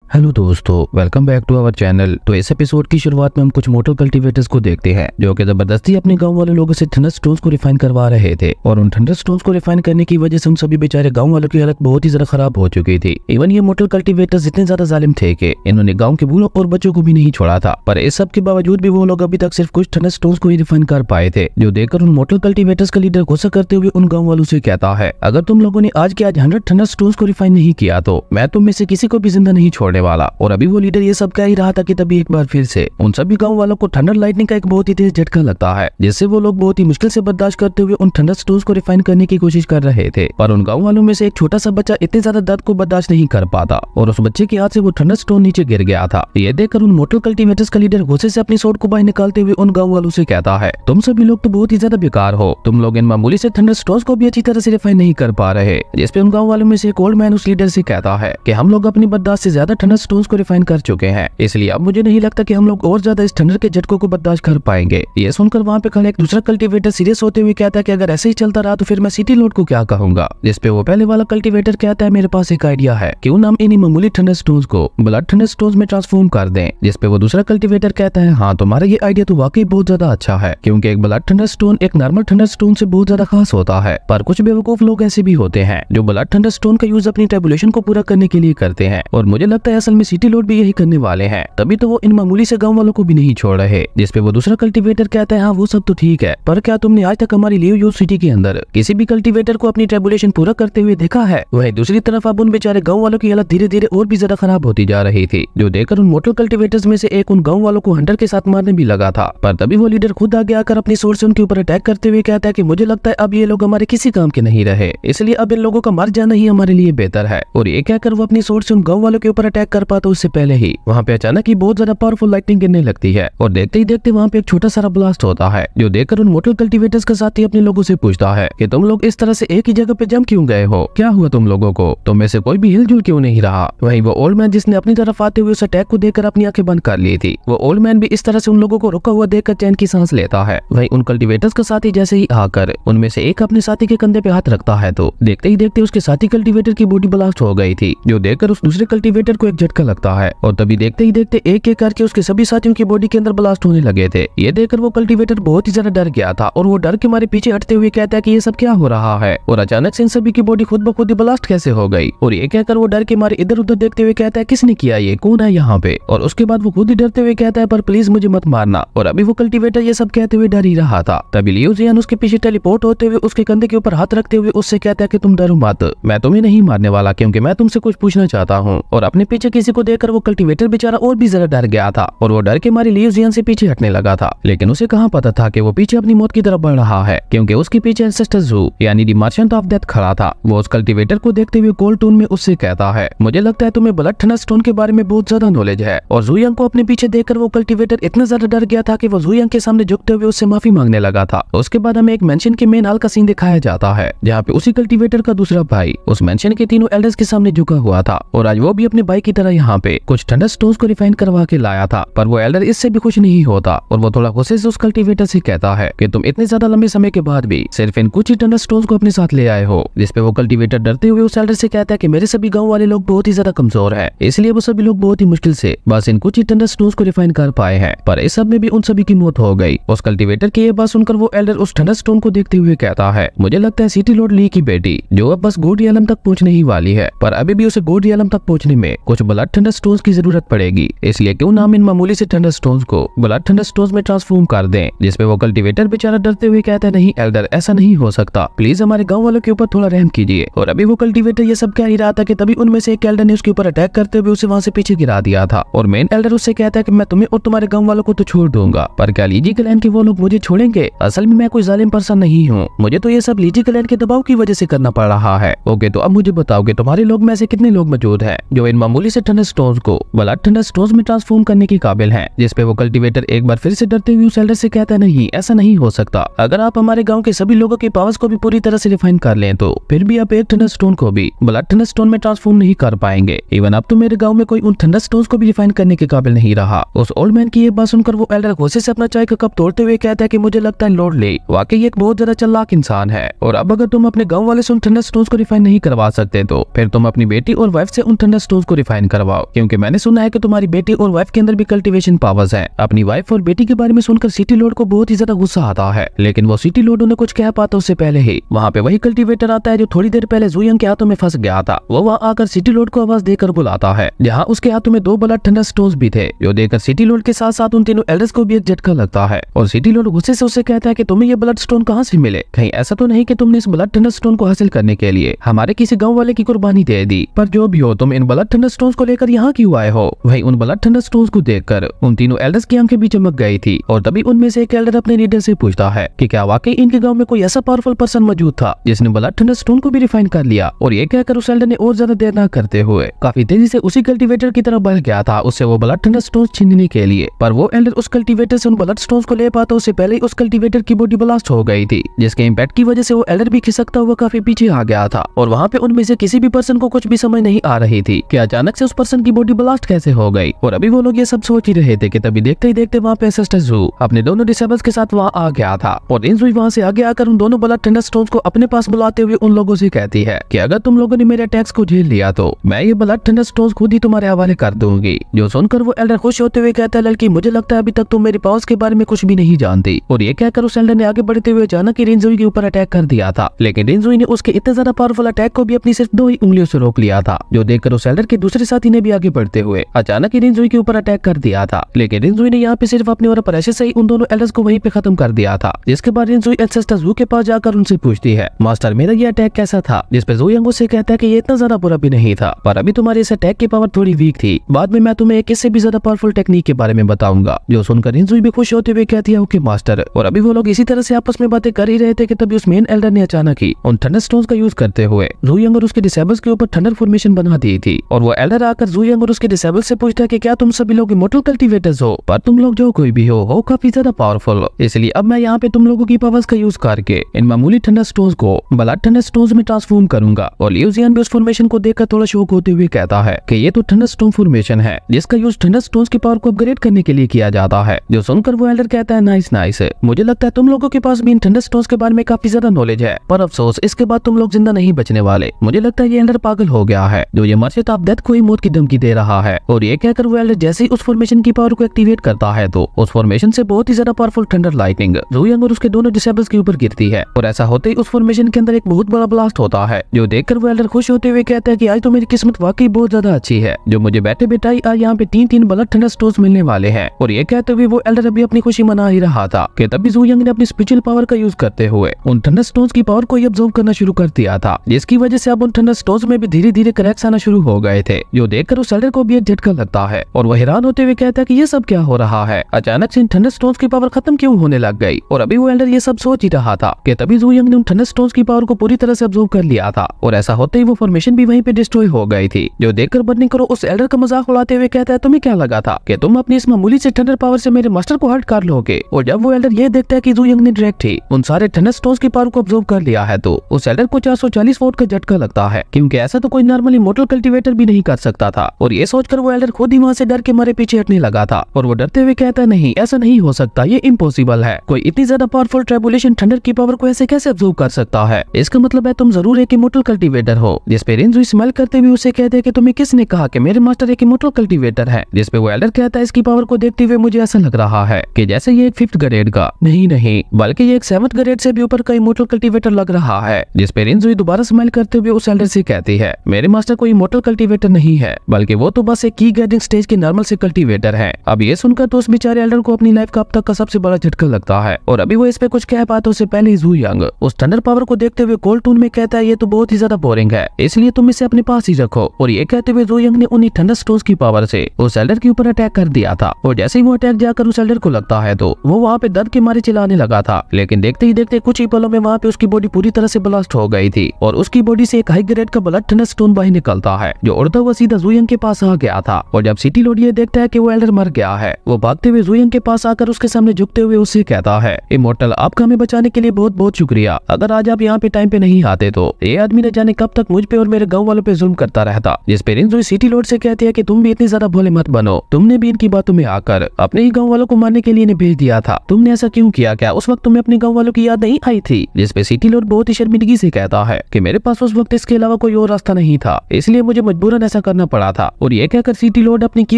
Hello दोस्तों, welcome back to our channel. तो इस एपिसोड की शुरुआत में हम कुछ मोटर कल्टीवेटर्स को देखते हैं जो कि जबरदस्ती अपने गांव वाले लोगों से थंडरस्टोन्स को रिफाइन करवा रहे थे और उन थंडरस्टोन्स को रिफाइन करने की वजह से उन सभी बेचारे गांव वालों की हालत बहुत ही ज्यादा खराब हो चुकी थी। इवन ये मोटर कल्टीवेटर्स इतने ज्यादा जालिम थे कि इन्होंने गाँव के बूढ़ों और बच्चों को भी नहीं छोड़ा था। पर इस सब के बावजूद भी वो लोग अभी तक सिर्फ कुछ थंडरस्टोन्स को ही रिफाइन कर पाए थे, जो देखकर उन मोटर कल्टीवेटर्स का लीडर गुस्सा करते हुए उन गाँव वालों से कहता है, अगर तुम लोगों ने आज 100 थंडरस्टोन्स को रिफाइन नहीं किया तो मैं तुम में से किसी को भी जिंदा नहीं छोड़ने वाला। और अभी लीडर ये सब कह ही रहा था कि तभी एक बार फिर से उन सभी गांव वालों को थंडर लाइटनिंग का एक बहुत ही तेज झटका लगता है, जिससे वो लोग बहुत ही मुश्किल से बर्दाश्त करते हुए उन थंडरस्टोन्स को रिफाइन करने की कोशिश कर रहे थे। पर उन गांव वालों में से एक छोटा सा बच्चा इतने ज्यादा दर्द को बर्दाश्त नहीं कर पाता और उस बच्चे के हाथ से वो थंडरस्टोन नीचे गिर गया था। ये देखकर उन मोटर कल्टीवेटर्स का लीडर गुस्से से अपनी सोट को बाहर निकालते हुए उन गाँव वालों से कहता है, तुम सभी लोग तो बहुत ही ज्यादा बेकार हो, तुम लोग इन मामूली से थंडरस्टोन्स को भी अच्छी तरह से रिफाइन नहीं कर पा रहे। जिसपे उन गाँव वालों में से एक ओल्ड मैन उस लीडर से कहता है कि हम लोग अपनी बर्दाश्त से ज्यादा थंडरस्टोन्स को रिफाइन कर चुके हैं, इसलिए अब मुझे नहीं लगता कि हम लोग और ज्यादा इस थंडर के झटकों को बर्दाश्त कर पाएंगे। ये सुनकर वहाँ पे खड़े एक दूसरा कल्टीवेटर सीरियस होते हुए कहता है कि अगर ऐसे ही चलता रहा तो फिर मैं सिटी लोड को क्या कहूंगा। जिसपे वो पहले वाला कल्टीवेटर कहता है, मेरे पास एक आइडिया है, क्यों ना हम इन्हीं मामूली थंडरस्टोन्स को ब्लड थंडरस्टोन्स में ट्रांसफॉर्म कर दें। जिसपे वो दूसरा कल्टीवेटर कहता है, हाँ तुम्हारा ये आइडिया तो वाकई बहुत ज्यादा अच्छा है, क्योंकि एक ब्लड थंडरस्टोन एक नॉर्मल थंडरस्टोन से बहुत ज्यादा खास होता है। पर कुछ बेवकूफ लोग ऐसे भी होते हैं जो ब्लड थंडरस्टोन का यूज अपनी टेबुलेशन को पूरा करने के लिए करते हैं, और मुझे लगता है असल में सिटी लोड भी यही करने वाले हैं, तभी तो वो इन मामूली से गांव वालों को भी नहीं छोड़ रहे। जिसपे वो दूसरा कल्टीवेटर कहता है, हाँ वो सब तो ठीक है, पर क्या तुमने आज तक हमारी लिव यूज सिटी के अंदर किसी भी कल्टीवेटर को अपनी टेबुलेशन पूरा करते हुए देखा है? वहीं दूसरी तरफ अब उन बेचारे गांव वालों की हालत धीरे धीरे और भी ज्यादा खराब होती जा रही थी, जो देखकर उन मोटर कल्टीवेटर्स में से एक उन गांव वालों को हंटर के साथ मारने भी लगा था। पर तभी वो लीडर खुद आगे आकर अपनी सोर्स से उनके ऊपर अटैक करते हुए कहता है कि मुझे लगता है अब ये लोग हमारे किसी काम के नहीं रहे, इसलिए अब इन लोगों का मर जाना ही हमारे लिए बेहतर है। और ये कहकर वो अपनी सोर्स से उन गांव वालों के ऊपर अटैक कर पाता उससे पहले ही वहाँ पे अचानक ही बहुत ज्यादा पावरफुल लाइटनिंग गिरने लगती है, और देखते ही देखते वहाँ पे एक छोटा सारा ब्लास्ट होता है, जो देखकर उन मोटर कल्टीवेटर्स का साथी अपने लोगों से पूछता है कि तुम लोग इस तरह से एक ही जगह पे जम क्यों गए हो, क्या हुआ तुम लोगों को, तुम में से कोई भी हिलजुल क्यों नहीं रहा? वहीं वो ओल्ड मैन जिसने अपनी तरफ आते हुए उस अटैक को देखकर अपनी आंखें बंद कर ली थी, वो ओल्ड मैन भी इस तरह से उन लोगों को रुका हुआ देखकर चैन की सांस लेता है। वहीं उन कल्टीवेटर्स का साथी जैसे ही आकर उनमें से एक अपने साथी के कंधे पे हाथ रखता है तो देखते ही देखते उसके साथी कल्टीवेटर की बॉडी ब्लास्ट हो गई थी, जो देखकर उस दूसरे कल्टीवेटर को एक झटका लगता है, और तभी देखते ही देखते एक एक करके उसके सभी साथियों की बॉडी के अंदर ब्लास्ट होने लगे थे। ये देखकर वो कल्टीवेटर बहुत ही ज्यादा डर गया था, और वो डर के मारे पीछे हटते हुए कहता है कि ये सब क्या हो रहा है, और अचानक से इन सभी की बॉडी खुद ब खुद ही ब्लास्ट कैसे हो गई। और ये कहकर वो डर के मारे इधर उधर देखते हुए कहता है, किसने किया ये, कौन है यहाँ पे? और उसके बाद वो खुद ही डरते हुए कहता है, पर प्लीज मुझे मत मारना। और अभी वो कल्टीवेटर ये सब कहते हुए डर ही रहा था, तभी लियो जियान उसके पीछे टेलीपोर्ट होते हुए उसके कंधे के ऊपर हाथ रखते हुए उससे कहता है कि तुम डरो मत, मैं तुम्हें नहीं मारने वाला, क्योंकि मैं तुमसे कुछ पूछना चाहता हूँ। और अपने पीछे किसी को देखकर वो कल्टीवेटर बेचारा और भी ज्यादा डर गया था, और वो डर के मारे लियो जियान से पीछे हटने लगा था। लेकिन उसे कहाँ पता था कि वो पीछे अपनी मौत की तरफ बढ़ रहा है, क्योंकि उसके पीछे एंसेस्टर ज़ू यानी द मर्चेंट ऑफ डेथ खड़ा था। वो उस कल्टीवेटर को देखते हुए कोल्ड टोन में उससे कहता है, मुझे लगता है तुम्हें ब्लड थंडरस्टोन के बारे में बहुत ज्यादा नॉलेज है। और ज़ू यंग को अपने पीछे देखकर वो कल्टीवेटर इतना ज्यादा डर गया था कि वो ज़ू यंग के सामने झुकते हुए उससे माफी मांगने लगा था। उसके बाद हमें एक मेंशन के मेन हॉल का सीन दिखाया जाता है, जहाँ पे उसी कल्टीवेटर का दूसरा भाई उस मेंशन के तीनों एल्डर्स के सामने झुका हुआ था, और आज वो भी अपने भाई की तरह यहाँ पे कुछ थंडरस्टोन्स को रिफाइन करवा के लाया था। पर वो एल्डर इससे भी खुश नहीं होता, और वो थोड़ा गुस्से से उस कल्टीवेटर से कहता है कि तुम इतने ज्यादा लंबे समय के बाद भी सिर्फ इन कुछ ही थंडरस्टोन्स को अपने साथ ले आए हो। जिसपे वो कल्टीवेटर डरते हुए उस एल्डर से कहता है कि मेरे सभी गांव वाले लोग बहुत ही ज्यादा कमजोर हैं, इसलिए वो सभी लोग बहुत ही मुश्किल से बस इन कुछ ही थंडरस्टोन्स को रिफाइन कर पाए हैं। पर इस सब में भी उन सभी की मौत हो गई। उस कल्टीवेटर की ये बात सुनकर वो एल्डर उस थंडरस्टोन को देखते हुए कहता है, मुझे लगता है सिटी लॉर्ड ली की बेटी जो अब बस गोड रियलम तक पहुंचने ही वाली है, पर अभी भी उसे गोड रियलम तक पहुंचने में कुछ ब्लड थंडरस्टोन्स की जरूरत पड़ेगी, इसलिए क्यों ना हम इन मामूली से थंडरस्टोन्स को ब्लड थंडरस्टोन्स में ट्रांसफॉर्म कर दें। जिसपे वो कल्टीवेटर बेचारा डरते हुए कहता है, नहीं एल्डर ऐसा नहीं हो सकता, प्लीज हमारे गांव वालों के ऊपर थोड़ा रहम कीजिए। और अभी वो कल्टीवेटर ये सब कह ही रहा था कि तभी उनमें से एक एल्डर ने उसके ऊपर अटैक करते हुए उसे वहां से पीछे गिरा दिया था। और मेन एल्डर उससे कहता है कि मैं तुम्हें और तुम्हारे गांव वालों को तो छोड़ दूंगा, पर क्या लीजी क्लैन के वो लोग मुझे छोड़ेंगे? असल में मैं कोई जालिम पर्सन नहीं हूँ, मुझे तो ये सब लीजी क्लैन के दबाव की वजह से करना पड़ रहा है। ओके, तो अब मुझे बताओ कि तुम्हारे लोग में से कितने लोग मौजूद हैं जो इन मामूली से थंडरस्टोन्स को ब्लड थंडरस्टोन्स में ट्रांसफॉर्म करने के काबिल हैं? जिसपे वो कल्टीवेटर एक बार फिर से डरते हुए उस एल्डर से कहता है, नहीं ऐसा नहीं हो सकता, अगर आप हमारे गांव के सभी लोगों के पावर्स को भी पूरी तरह से रिफाइन कर लें तो फिर भी आप एक थंडरस्टोन को भी ब्लड थंडरस्टोन में ट्रांसफॉर्म नहीं कर पाएंगे। इवन अब तो मेरे गांव में कोई उन थंडरस्टोन्स को भी रिफाइन करने के काबिल नहीं रहा। उस ओल्ड मैन की ये बात सुनकर वो एल्डर गुस्से से अपना चाय का कप तोड़ते हुए कहता है कि मुझे लगता है लॉर्ड ली वाकई एक बहुत ज्यादा चालाक इंसान है, और अब अगर तुम अपने गांव वाले से उन थंडरस्टोन्स को रिफाइन नहीं करवा सकते तो फिर तुम अपनी बेटी और वाइफ से उन थंडरस्टोन्स को रिफाइन रिफाइन करवाओ, क्योंकि मैंने सुना है कि तुम्हारी बेटी और वाइफ के अंदर भी कल्टीवेशन पावर्स हैं। अपनी वाइफ और बेटी के बारे में सुनकर सिटी लॉर्ड को बहुत ही ज्यादा गुस्सा आता है, लेकिन वो सिटी लॉर्ड उन्हें कुछ कह पाता उससे पहले ही वहाँ पे वही कल्टीवेटर आता है जो थोड़ी देर पहले जुयंग के हाथों में फंस गया था। वो वहाँ आकर सिटी लॉर्ड को आवाज देकर बुलाता है, जहाँ उसके हाथों में 2 ब्लड थंडर स्टोन्स भी थे, जो देखकर सिटी लॉर्ड के साथ साथ उन तीनों एल्डर्स को भी एक झटका लगता है। और सिटी लॉर्ड गुस्से से उससे कहता है कि तुम्हें ये ब्लड स्टोन कहाँ से मिले? कहीं ऐसा तो नहीं कि तुमने इस ब्लड थंडर स्टोन को हासिल करने के लिए हमारे किसी गाँव वाले की कुर्बानी दे दी? पर जो भी हो, तुम इन ब्लड थंडर स्टोन्स को लेकर यहाँ क्यों आए हो? वही उन ब्लड थंडर स्टोन्स को देखकर उन तीनों एल्डर्स की आंखें भी चमक गई थी, और तभी उनमें से एक एल्डर अपने लीडर से पूछता है कि क्या वाकई इनके गांव में कोई ऐसा पावरफुल पर्सन मौजूद था जिसने ब्लड थंडर स्टोन को भी रिफाइन कर लिया? और ये कहकर उस एल्डर ने और ज्यादा देर न करते हुए काफी तेजी से उसी कल्टीवेटर की तरफ बढ़ गया था उससे वो ब्लड थंडर स्टोन्स छीनने के लिए। पर वो एल्डर उस कल्टीवेटर से उन ब्लड स्टोन्स को ले पाता उससे पहले ही उस कल्टीवेटर की बॉडी ब्लास्ट हो गई थी, जिसके इम्पैक्ट की वजह से वो एल्डर भी खिसकता हुआ काफी पीछे आ गया था। और वहाँ पे उनमें से किसी भी पर्सन को कुछ भी समझ नहीं आ रही थी कि अचानक से उस पर्सन की बॉडी ब्लास्ट कैसे हो गई। और अभी वो लोग ये सब सोच ही रहे थे कि तभी देखते ही देखते वहाँ पे सिस्टर जू अपने दोनों डिसेबल्स के साथ वहाँ आ गया था। और रिंजुई वहाँ से आगे आकर उन दोनों ब्लड थंडर स्टोन्स को अपने पास बुलाते हुए उन लोगों से कहती है कि अगर तुम लोगों ने मेरे अटैक्स को झेल लिया तो मैं ये ब्लड थंडर स्टोन्स खुद ही तुम्हारे हवाले कर दूंगी। जो सुनकर वो एल्डर खुश होते हुए कहता है, लड़की मुझे लगता है अभी तक तुम मेरी पावर्स के बारे में कुछ भी नहीं जानती। और ये कहकर उस एल्डर ने आगे बढ़ते हुए अचानक ही रिंजुई के ऊपर अटैक कर दिया था, लेकिन रिंजुई ने उसके इतने ज्यादा पावरफुल अटैक को भी अपनी सिर्फ 2 ही उंगलियों से रोक लिया था, जो देखकर उस एल्डर के दूसरे साथी ने भी आगे बढ़ते हुए अचानक ही रिंजुई के ऊपर अटैक कर दिया था। लेकिन रिंजुई ने यहाँ पे सिर्फ अपने और प्रेशर से ही उन दोनों एल्डर्स को वहीं पे खत्म कर दिया था। जिसके बाद रिंजुई एंसेस्टर जू के पास जाकर उनसे पूछती है, मास्टर मेरा ये अटैक कैसा था? जिस पे जुयंग उससे कहता है कि ये इतना ज्यादा बुरा भी नहीं था, पर अभी तुम्हारी इस अटैक की पावर थोड़ी वीक थी, बाद में मैं तुम्हें एक इससे भी ज्यादा पावरफुल टेक्निक के बारे में बताऊंगा। जो सुनकर रिंजुई भी खुश होते हुए कहती है, ओके मास्टर। और अभी वो लोग इसी तरह से आपस में बातें कर ही रहे थे कि तभी उस मेन एल्डर ने अचानक ही उन थंडर स्टोन्स का यूज करते हुए जुयंग और उसके डिसेबल्स के ऊपर थंडर फॉर्मेशन बना दी थी। और वो एल्डर आकर जुयंग और उसके डिसेबल्स से पूछता है कि क्या तुम सभी लोग इमॉर्टल कल्टीवेटर्स हो? पर तुम लोग जो कोई भी हो काफी ज्यादा पावरफुल, इसलिए अब मैं यहाँ पे तुम लोगों की पावर्स का यूज करके इन मामूली थंडर स्टोन्स को ब्लड थंडर स्टोन्स में ट्रांसफॉर्म करूंगा। और लियूजियन भी उस फॉर्मेशन को देखकर थोड़ा शौक होते हुए कहता है कि ये तो थंडर स्टोन फॉर्मेशन है जिसका यूज थंडर स्टोन्स की पावर को अपग्रेड करने के लिए किया जाता है। जो सुनकर वो एल्डर कहता है, नाइस नाइस, मुझे लगता है तुम लोगों के पास भी इन थंडर स्टोन्स के बारे में काफी ज्यादा नॉलेज है, पर अफसोस इसके बाद तुम लोग जिंदा नहीं बचने वाले। मुझे लगता है ये एल्डर पागल हो गया है जो ये मर्चेंट ऑफ डेथ को ही मौत की धमकी दे रहा है। और ये कहकर वो एल्डर जैसे ही उस फॉर्मेशन की पावर को एक्टिवेट करता है तो उस फॉर्मेशन से बहुत ही ज्यादा पावरफुल थंडर लाइटनिंग जुयंग और उसके दोनों डिसेबल्स के ऊपर गिरती है। और ऐसा होते ही उस फॉर्मेशन के अंदर एक बहुत बड़ा ब्लास्ट होता है, जो देखकर वो एल्डर खुश होते हुए कहता है कि आज तो मेरी किस्मत वाकई बहुत ज्यादा अच्छी है, जो मुझे बैठे बैठाई आज यहाँ पे 3 ब्लड थंडर स्टोन्स मिलने वाले हैं। और ये कहते हुए वो एल्डर अभी अपनी खुशी मना ही रहा था कि तभी जुयंग ने अपनी स्पिरिचुअल पावर का यूज करते हुए उन थंडर स्टोन्स की पावर को अब्सॉर्ब करना शुरू कर दिया था, जिसकी वजह से अब उन थंडर स्टोन्स में भी धीरे धीरे क्रैक्स आना शुरू हो गए थे, जो देखकर उस एल्डर को भी एक झटका लगता है। और वह हैरान होते हुए कहता है कि ये सब क्या हो रहा है, अचानक से इन थंडर स्टोन्स की पावर खत्म क्यों होने लग गई? और अभी वो एल्डर ये सब सोच ही रहा था कि तभी जुयंग ने उन थंडर स्टोन्स की पावर को पूरी तरह से अब्सॉर्ब कर लिया था। और ऐसा होते ही वो फॉर्मेशन भी वहीं पे डिस्ट्रॉय हो गई थी, जो देखकर बर्निंग करो उस एल्डर का मजाक उड़ाते हुए कहता है, तुम्हें क्या लगा था कि तुम अपनी इस मामूली से थंडर पावर से मेरे मास्टर को हर्ट कर लोगे? और जब वो एल्डर ये देखता है कि जुयंग ने डायरेक्ट ही उन सारे थंडर स्टोन्स की पावर को अब्सॉर्ब कर लिया है तो उस एल्डर को 440 वोट का झटका लगता है, क्योंकि ऐसा तो कोई नॉर्मल इमॉर्टल कल्टीवेटर भी नहीं कर सकता था। और ये सोचकर वो एल्डर खुद ही वहाँ से डर के मारे पीछे हटने लगा था। और वो डरते हुए कहता है, नहीं ऐसा नहीं हो सकता, ये इम्पॉसिबल है, कोई इतनी ज्यादा पावरफुल ट्रिब्यूलेशन थंडर की पावर को ऐसे कैसे अब्सॉर्ब कर सकता है? इसका मतलब है तुम जरूर एक इमॉर्टल कल्टीवेटर हो। जिस पे रिंजुई स्माइल करते हुए उसे कहते हैं कि तुम्हें किसने कहा कि मेरे मास्टर एक इमॉर्टल कल्टीवेटर है? जिस पे वो एल्डर कहता है, इसकी पावर को देखते हुए मुझे ऐसा लग रहा है कि जैसे ये एक 5th ग्रेड का नहीं बल्कि ये एक 7th ग्रेड से भी ऊपर का इमॉर्टल कल्टीवेटर लग रहा है। जिस पे रिंजुई दोबारा स्माइल करते हुए उस एल्डर से कहती है, मेरे मास्टर कोई इमॉर्टल कल्टीवेटर नहीं है, बल्कि वो तो बस एक की ग्रेडिंग स्टेज के नॉर्मल से कल्टीवेटर है। अब ये सुनकर तो उस बेचारे एल्डर को अपनी लाइफ का अब तक का सबसे बड़ा झटका लगता है। और अभी वो इस पे कुछ कह पाते उससे पहले जुयंग उस थंडर पावर को देखते हुए कोल्ड टून में कहता है, ये तो बहुत ही ज्यादा बोरिंग है, इसलिए तुम इसे अपने पास ही रखो। और ये कहते हुए जुयंग ने उन्हीं थंडर स्टोन्स की पावर से उस एल्डर के ऊपर अटैक कर दिया था। और जैसे ही वो अटैक जाकर उस एल्डर को लगता है तो वो वहाँ पे दर्द के मारे चिल्लाने लगा था, लेकिन देखते ही देखते कुछ ही पलों में वहाँ पे उसकी बॉडी पूरी तरह से ब्लास्ट हो गई थी। और उसकी बॉडी से एक हाई ग्रेड का ब्लड थंडर स्टोन बाहर निकलता है, जो उड़ता हुआ सीधा जुयंग के पास आ गया था। और जब सिटी लॉर्ड ये देखता है कि वो एल्डर मर गया है, वो भागते हुए जुयंग के पास आकर उसके सामने झुकते हुए उससे कहता है, इमॉर्टल आपका हमें बचाने के लिए बहुत बहुत शुक्रिया, अगर आज आप यहाँ पे टाइम पे नहीं आते तो ये आदमी न जाने कब तक मुझ पे और मेरे गाँव वालों पे जुल्म करता रहता। जिस पे रिंजुई सिटी लॉर्ड से कहती है कि तुम भी इतनी ज्यादा भोले मत बनो, तुमने भी इनकी बातों में आकर अपने ही गाँव वालों को मारने के लिए इन्हें भेज दिया था, तुमने ऐसा क्यों किया? क्या उस वक्त तुम्हें अपने गाँव वालों की याद नहीं आई थी? जिस पे सिटी लॉर्ड बहुत ही शर्मिंदगी से कहता है कि मेरे पास उस वक्त इसके अलावा कोई और रास्ता नहीं था, इसलिए मुझे मजबूरन ऐसा करना पड़ा था। और ये कहकर सिटी लॉर्ड अपनी की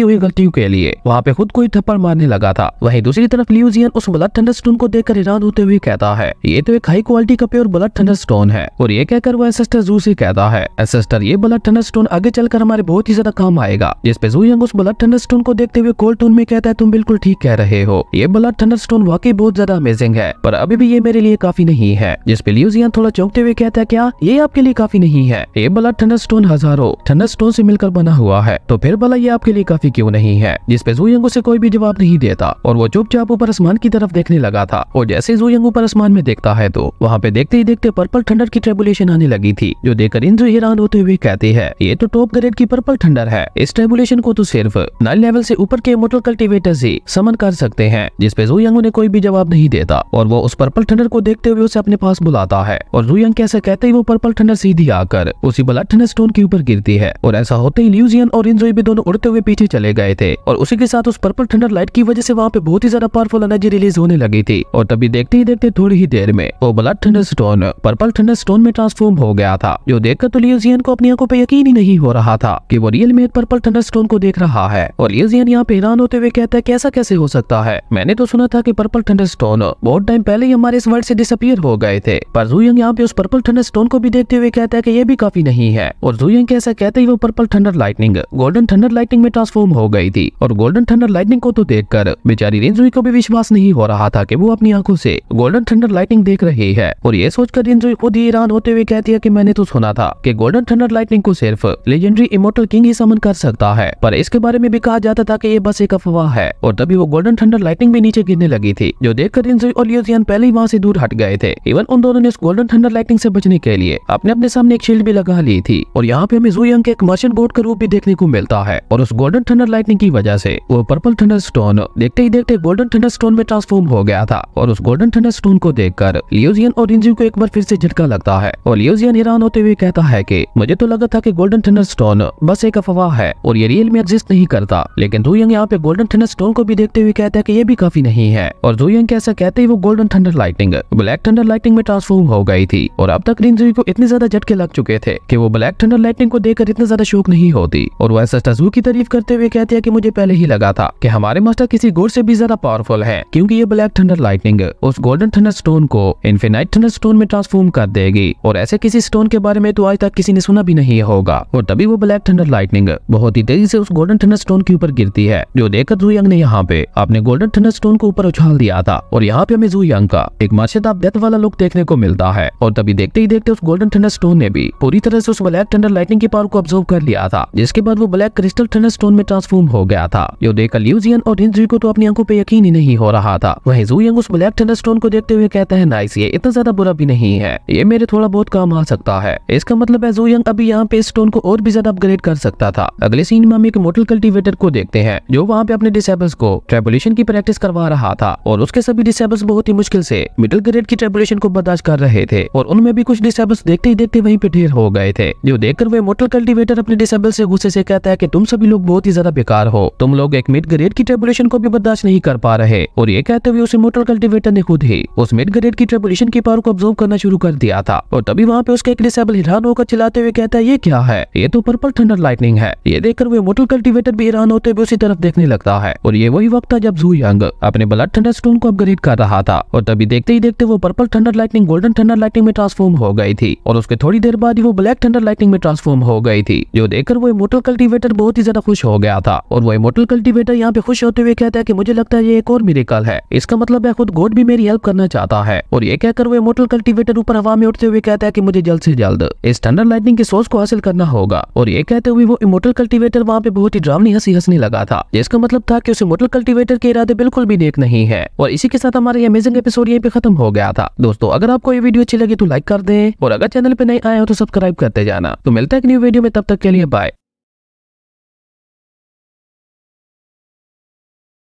हुई गलतियों के लिए वहाँ पे खुद को ही थप्पड़ मारने लगा था। वहीं दूसरी तरफ लियू जियान उस ब्लड थंडरस्टोन को देखकर हैरान होते हुए कहता है ये तो एक हाई क्वालिटी का प्योर ब्लड थंडरस्टोन है। और ये कहकर वो एसेस्टर जू से कहता है एसेस्टर ये ब्लड थंडरस्टोन आगे चलकर हमारे बहुत ही ज्यादा काम आएगा। जिसपे जू यंग उस ब्लड थंडरस्टोन को देखते हुए कोल्ड टोन में कहता है तुम बिल्कुल ठीक कह रहे हो, ये ब्लड थंडरस्टोन वाकई बहुत ज्यादा अमेजिंग है, पर अभी भी ये मेरे लिए काफी नहीं है। जिसपे लियू जियान थोड़ा चौंकते हुए कहता है क्या ये आपके लिए काफी नहीं है? ये ब्लड थंडरस्टोन हजारों थंडरस्टोन से मिलकर बना हुआ है, तो फिर भला ये आपके लिए काफी क्यों नहीं है? जिसपे जू यंग उसे कोई भी जवाब नहीं देता और वो चुपचाप ऊपर आसमान की तरफ देखने लगा था। और जैसे जू यंग ऊपर आसमान में देखता है तो वहाँ पे देखते ही देखते पर्पल थंडर की ट्रेबुलेशन आने लगी थी, जो देखकर इंजू हैरान होते हुए कहते हैं ये तो टॉप ग्रेड की पर्पल थंडर है, इस ट्रेबुलेशन को तो सिर्फ 9 लेवल से ऊपर के इमॉर्टल कल्टीवेटर से समन कर सकते हैं। जिसपे जू यंग ने कोई भी जवाब नहीं देता और वो उस पर्पल थंडर को देखते हुए उसे अपने पास बुलाता है। और जू यंग कैसे कहते ही वो पर्पल थंडर सीधी आकर उसी ब्लड थंडरस्टोन के ऊपर गिरती है। और ऐसा होते ही लियू जियान और इंजू भी दोनों उड़ते हुए पीछे चले गए थे और उसी के साथ उस पर्पल थंडर लाइट की वजह से वहाँ पे बहुत ही ज्यादा पावरफुल एनर्जी रिलीज होने लगी थी। और तभी देखते ही देखते थोड़ी ही देर में वो ब्लड थंडरस्टोन पर्पल थंडरस्टोन में ट्रांसफॉर्म हो गया था, जो देखकर तो लियू जियान को अपनी आंखों पे यकीन ही नहीं हो रहा था कि वो रियल में एक पर्पल थंडरस्टोन को देख रहा है। और लियू जियान यहाँ पे हैरान होते हुए कहता है कैसा कैसे हो सकता है, मैंने तो सुना था कि पर्पल थंडरस्टोन बहुत टाइम पहले ही हमारे इस वर्ल्ड से डिसअपीयर हो गए थे। पर जू यंग यहाँ पे उस पर्पल थंडरस्टोन को भी देखते हुए कहता है कि ये भी काफी नहीं है। और जू यंग कैसा कहते ही वो purple thunder lightning golden thunder lightning में ट्रांसफॉर्म हो गई थी। और गोल्डन थंडर लाइटनिंग को तो देखकर बेचारी रिंजुई को भी विश्वास नहीं हो रहा था कि वो अपनी आंखों से गोल्डन थंडर लाइटनिंग देख रही है। और ये सोचकर रिंजुई खुद ही हैरान होते हुए कहती है कि मैंने तो सुना था कि गोल्डन थंडर लाइटनिंग को सिर्फ लेजेंडरी इमॉर्टल किंग ही समन कर सकता है, पर इसके बारे में भी कहा जाता था कि ये बस एक अफवाह है। और तभी वो गोल्डन थंडर लाइटनिंग भी नीचे गिरने लगी थी, जो देखकर रिंजुई और लियू जियान पहले ही वहाँ से दूर हट गए थे। इवन उन दोनों ने उस गोल्डन थंडर लाइटनिंग से बचने के लिए अपने अपने सामने एक शील्ड भी लगा ली थी। और यहाँ पे हमें जू यंग के एक मर्चेंट बोट का रूप भी देखने को मिलता है। और उस गोल्डन थंडर लाइटनिंग की वजह से वो पर्पल थंडर स्टोन देखते ही देखते गोल्डन थंडर स्टोन में ट्रांसफॉर्म हो गया था। और उस गोल्डन थंडर स्टोन को देखकर लियू जियान और रिंजुई को एक बार फिर से झटका लगता है। और लियू जियान हैरान होते हुए कहता है कि मुझे तो लगा था कि गोल्डन थंडर स्टोन बस एक अफवाह है और ये रियल में एग्जिस्ट नहीं करता। लेकिन जू यंग यहाँ पे गोल्डन थंडर स्टोन को भी देखते हुए कहता है कि ये भी काफी नहीं है। और जू यंग कैसा कहते ही वो golden thunder lightning black thunder lightning में ट्रांसफॉर्म हो गई थी। और अब तक रिंजुई को इतने ज्यादा झटके लग चुके थे कि वो ब्लैक थंडर लाइटनिंग को देखकर इतना ज्यादा शौक नहीं होती। और वो एसेस्टर जू की तारीफ करते हुए कहती है कि मुझे पहले ही लगा था कि हमारे मास्टर किसी गॉड से भी ज्यादा पावरफुल है, क्योंकि ये ब्लैक थंडर लाइटनिंग उस गोल्डन थंडर स्टोन को इन्फिनाइट थंडर स्टोन में ट्रांसफॉर्म कर देगी। और ऐसे किसी स्टोन के बारे में तो आज तक किसी ने सुना भी नहीं होगा। और तभी वो ब्लैक थंडर लाइटनिंग बहुत ही तेजी से उस गोल्डन थंडर स्टोन के ऊपर गिरती है, जो देखकर जू यंग ने यहाँ पे अपने गोल्डन थंडर स्टोन को ऊपर उछाल दिया था। और यहाँ पे हमें जू यंग का एक मार्शल ऑफ डेथ वाला लुक देखने को मिलता है। और तभी देखते ही देखते उस गोल्डन थंडर स्टोन ने भी पूरी तरह से उस ब्लैक थंडर लाइटनिंग की पावर को ऑब्जर्व कर लिया था, जिसके बाद वो ब्लैक क्रिस्टल थंडर स्टोन में ट्रांसफॉर्म हो गया था, जो देखकर लियू जियान और रिंजुई को तो अपनी आंखों पे यकीन ही नहीं हो रहा था। वहीं जू यंग उस ब्लैक थंडर स्टोन को देखते हुए कहता है नाइस, ये इतना ज्यादा बुरा भी नहीं है, ये मेरे थोड़ा बहुत काम आ सकता है। इसका मतलब है जू यंग अभी यहाँ पे स्टोन को और भी ज्यादा अपग्रेड कर सकता था। अगले सीन में हम एक इमॉर्टल कल्टीवेटर को देखते हैं, जो वहाँ पे अपने डिसेबल्स को ट्रेबुलेशन की प्रैक्टिस करवा रहा था। और उसके सभी डिसेबल्स बहुत ही मुश्किल से मिडिल ग्रेड की ट्रेबुलेशन को बर्दाश्त कर रहे थे। और उनमें भी कुछ डिसेबल्स देखते ही देखते वहीं पे ढेर हो गए थे, जो देखकर वो इमॉर्टल कल्टीवेटर अपने डिसेबल से गुस्से से कहता है कि तुम सभी लोग बहुत ही ज्यादा बेकार हो, तुम लोग एक मिड ग्रेड की ट्रेबुलेशन को भी बर्दाश्त नहीं कर पा रहे। और ये कहते हुए उस इमॉर्टल कल्टीवेटर ने खुद ही उस मिड ग्रेड की ट्रेबुलेशन की पावर को ऑब्जर्व करना शुरू कर दिया था। और तभी वहाँ पे उसका एक डिसेबल हैरान होकर चिल्लाते हुए कहता है ये क्या है, ये तो पर्पल थंडर लाइटनिंग है। ये देखकर वो इमॉर्टल कल्टीवेटर भी हैरान होते हुए उसी तरफ देखने लगता है। और ये वही वक्त था जब जू यंग अपने ब्लड थंडर स्टोन को अपग्रेड कर रहा था। और तभी देखते ही देखते वो purple thunder lightning golden thunder lightning में ट्रांसफॉर्म हो गई थी। और उसके थोड़ी देर बाद ही वो ब्लैक थंडर लाइटनिंग में ट्रांसफॉर्म हो गई थी, जो देखकर वो इमॉर्टल कल्टीवेटर बहुत ही ज्यादा खुश हो गया था। और वो इमॉर्टल कल्टीवेटर यहाँ पे खुश होते हुए कहता है कि मुझे लगता है ये एक और मिरेकल है, इसका मतलब है खुद गॉड भी मेरी हेल्प करना चाहता है। और ये कहकर वो इमॉर्टल कल्टीवेटर ऊपर हवा में उड़ते हुए कहता है कि मुझे जल्द से जल्द इस थंडर लाइटनिंग के सोर्स को हासिल करना होगा। और ये कहते हुए वो इमॉर्टल कल्टीवेटर वहाँ पे बहुत ही ड्रामनी हंसी हंसने लगा था, जिसका मतलब था कि उस इमॉर्टल कल्टीवेटर के इरादे बिल्कुल भी नेक नहीं है। और इसी के साथ हमारा ये अमेजिंग एपिसोड यहीं पे खत्म हो गया था। दोस्तों अगर आपको ये वीडियो अच्छी लगी तो लाइक कर दें, और अगर चैनल पे नए आए हो तो सब्सक्राइब करते जाना। तो मिलता है एक न्यू वीडियो में, तब तक के लिए बाय।